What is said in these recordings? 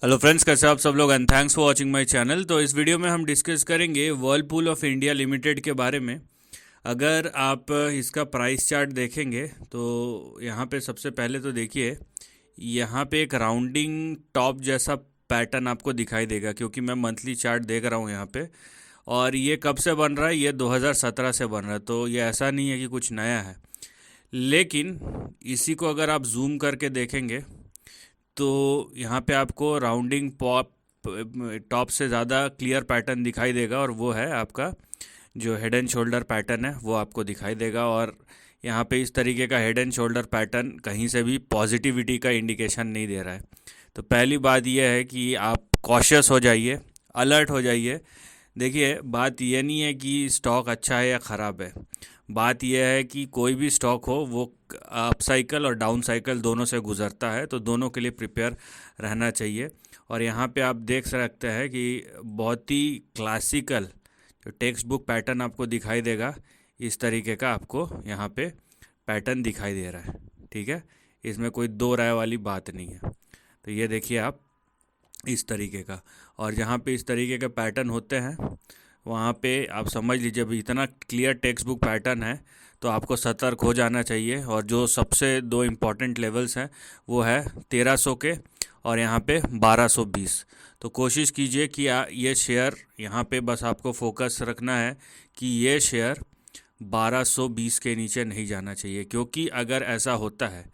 Hello friends, कैसे आप सब लोग and thanks for watching my channel. तो इस वीडियो में हम डिस्कस करेंगे वर्लपूल ऑफ इंडिया लिमिटेड के बारे में। अगर आप इसका प्राइस चार्ट देखेंगे तो यहाँ पे सबसे पहले तो देखिए, यहाँ पे एक राउंडिंग टॉप जैसा पैटर्न आपको दिखाई देगा, क्योंकि मैं मंथली चार्ट देख रहा हूँ यहाँ पे। और ये कब से बन रहा है? ये 2017 से बन रहा है, तो ये ऐसा नहीं है कि कुछ नया है। लेकिन इसी को अगर आप जूम करके देखेंगे तो यहाँ पे आपको राउंडिंग पॉप टॉप से ज़्यादा क्लियर पैटर्न दिखाई देगा, और वो है आपका जो हेड एंड शोल्डर पैटर्न है वो आपको दिखाई देगा। और यहाँ पे इस तरीके का हेड एंड शोल्डर पैटर्न कहीं से भी पॉजिटिविटी का इंडिकेशन नहीं दे रहा है। तो पहली बात यह है कि आप कॉशियस हो जाइए, अलर्ट हो जाइए। देखिए, बात ये नहीं है कि स्टॉक अच्छा है या ख़राब है। बात यह है कि कोई भी स्टॉक हो वो अप साइकिल और डाउन साइकिल दोनों से गुजरता है, तो दोनों के लिए प्रिपेयर रहना चाहिए। और यहाँ पे आप देख सकते हैं कि बहुत ही क्लासिकल जो टेक्स्ट बुक पैटर्न आपको दिखाई देगा, इस तरीके का आपको यहाँ पे पैटर्न दिखाई दे रहा है। ठीक है, इसमें कोई दो राय वाली बात नहीं है। तो ये देखिए आप, इस तरीके का। और जहाँ पे इस तरीके के पैटर्न होते हैं वहाँ पे आप समझ लीजिए, अभी इतना क्लियर टेक्स्ट बुक पैटर्न है तो आपको सतर्क हो जाना चाहिए। और जो सबसे दो इम्पॉर्टेंट लेवल्स हैं वो है 1300 के और यहाँ पे 1220। तो कोशिश कीजिए कि ये शेयर यहाँ पे बस आपको फोकस रखना है कि ये शेयर 1220 के नीचे नहीं जाना चाहिए, क्योंकि अगर ऐसा होता है,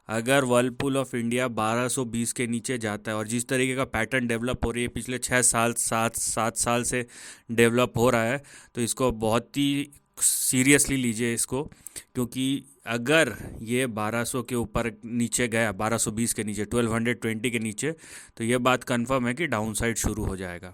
अगर वर्लपूल ऑफ इंडिया 1220 के नीचे जाता है और जिस तरीके का पैटर्न डेवलप हो रही है पिछले 6 साल 7 साल से डेवलप हो रहा है, तो इसको बहुत ही सीरियसली लीजिए इसको। क्योंकि अगर ये 1200 के ऊपर नीचे गया, 1220 के नीचे, 1220 के नीचे, तो ये बात कंफर्म है कि डाउन साइड शुरू हो जाएगा।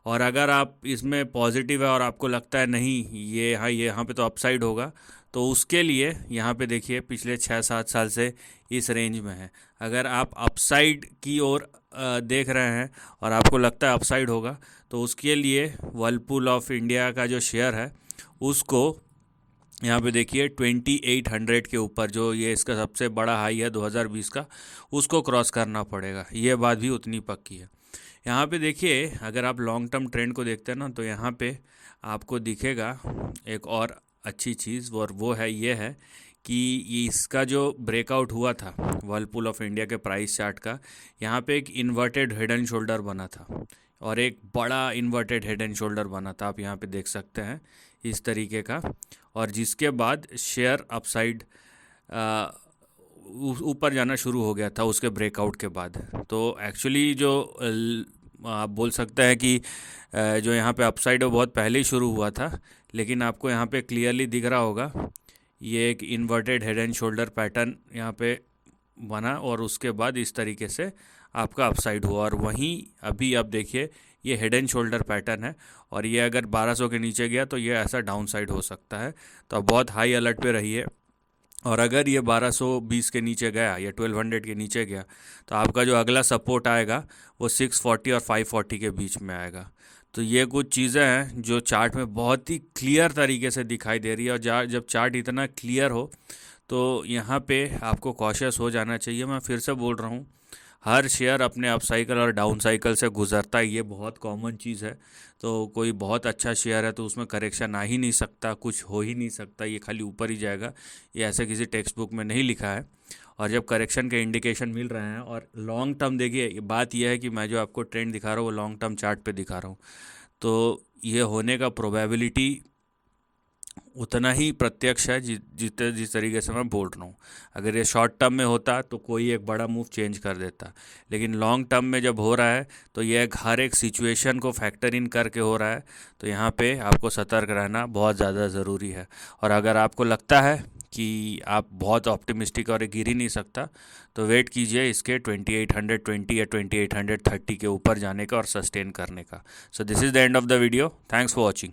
और अगर आप इसमें पॉजिटिव है और आपको लगता है नहीं ये यहाँ पे तो अपसाइड होगा, तो उसके लिए यहाँ पे देखिए पिछले 6 7 साल से इस रेंज में है। अगर आप अपसाइड की ओर देख रहे हैं और आपको लगता है अपसाइड होगा, तो उसके लिए वर्लपूल ऑफ इंडिया का जो शेयर है उसको यहाँ पे देखिए 2800 के ऊपर, जो ये इसका सबसे बड़ा हाई है 2020 का, उसको क्रॉस करना पड़ेगा। ये बात भी उतनी पक्की है। यहाँ पे देखिए, अगर आप लॉन्ग टर्म ट्रेंड को देखते हैं ना, तो यहाँ पे आपको दिखेगा एक और अच्छी चीज़, और वो है ये है कि ये इसका जो ब्रेकआउट हुआ था वर्लपूल ऑफ इंडिया के प्राइस चार्ट का, यहाँ पे एक इन्वर्टेड हेड एंड शोल्डर बना था और एक बड़ा इन्वर्टेड हेड एंड शोल्डर बना था, आप यहाँ पे देख सकते हैं इस तरीके का। और जिसके बाद शेयर अपसाइड ऊपर जाना शुरू हो गया था उसके ब्रेकआउट के बाद। तो एक्चुअली जो आप बोल सकते हैं कि जो यहाँ पे अपसाइड वो बहुत पहले ही शुरू हुआ था, लेकिन आपको यहाँ पे क्लियरली दिख रहा होगा ये एक inverted head and shoulder pattern यहाँ पे बना, और उसके बाद इस तरीके से आपका अपसाइड हुआ। और वहीं अभी आप देखिए ये हेड एंड शोल्डर पैटर्न है, और ये अगर 1200 के नीचे गया तो ये ऐसा डाउन साइड हो सकता है। तो आप बहुत हाई अलर्ट पे रहिए। और अगर ये 1220 के नीचे गया या 1200 के नीचे गया, तो आपका जो अगला सपोर्ट आएगा वो 640 और 540 के बीच में आएगा। तो ये कुछ चीज़ें हैं जो चार्ट में बहुत ही क्लियर तरीके से दिखाई दे रही है। और जब चार्ट इतना क्लियर हो तो यहाँ पे आपको कॉशियस हो जाना चाहिए। मैं फिर से बोल रहा हूँ, हर शेयर अपने अप साइकिल और डाउन साइकिल से गुजरता है, ये बहुत कॉमन चीज़ है। तो कोई बहुत अच्छा शेयर है तो उसमें करेक्शन आ ही नहीं सकता, कुछ हो ही नहीं सकता, ये खाली ऊपर ही जाएगा, ये ऐसे किसी टेक्स्ट बुक में नहीं लिखा है। और जब करेक्शन के इंडिकेशन मिल रहे हैं, और लॉन्ग टर्म देखिए, ये बात यह है कि मैं जो आपको ट्रेंड दिखा रहा हूँ वो लॉन्ग टर्म चार्ट पे दिखा रहा हूँ, तो ये होने का प्रोबेबिलिटी उतना ही प्रत्यक्ष है जिस तरीके से मैं बोल रहा हूँ। अगर ये शॉर्ट टर्म में होता तो कोई एक बड़ा मूव चेंज कर देता, लेकिन लॉन्ग टर्म में जब हो रहा है तो ये हर एक सिचुएशन को फैक्टर इन करके हो रहा है। तो यहाँ पे आपको सतर्क रहना बहुत ज़्यादा ज़रूरी है। और अगर आपको लगता है कि आप बहुत ऑप्टिमिस्टिक और ये गिर ही नहीं सकता, तो वेट कीजिए इसके 2820 या 2830 के ऊपर जाने का और सस्टेन करने का। So this is the end of the video. Thanks for watching.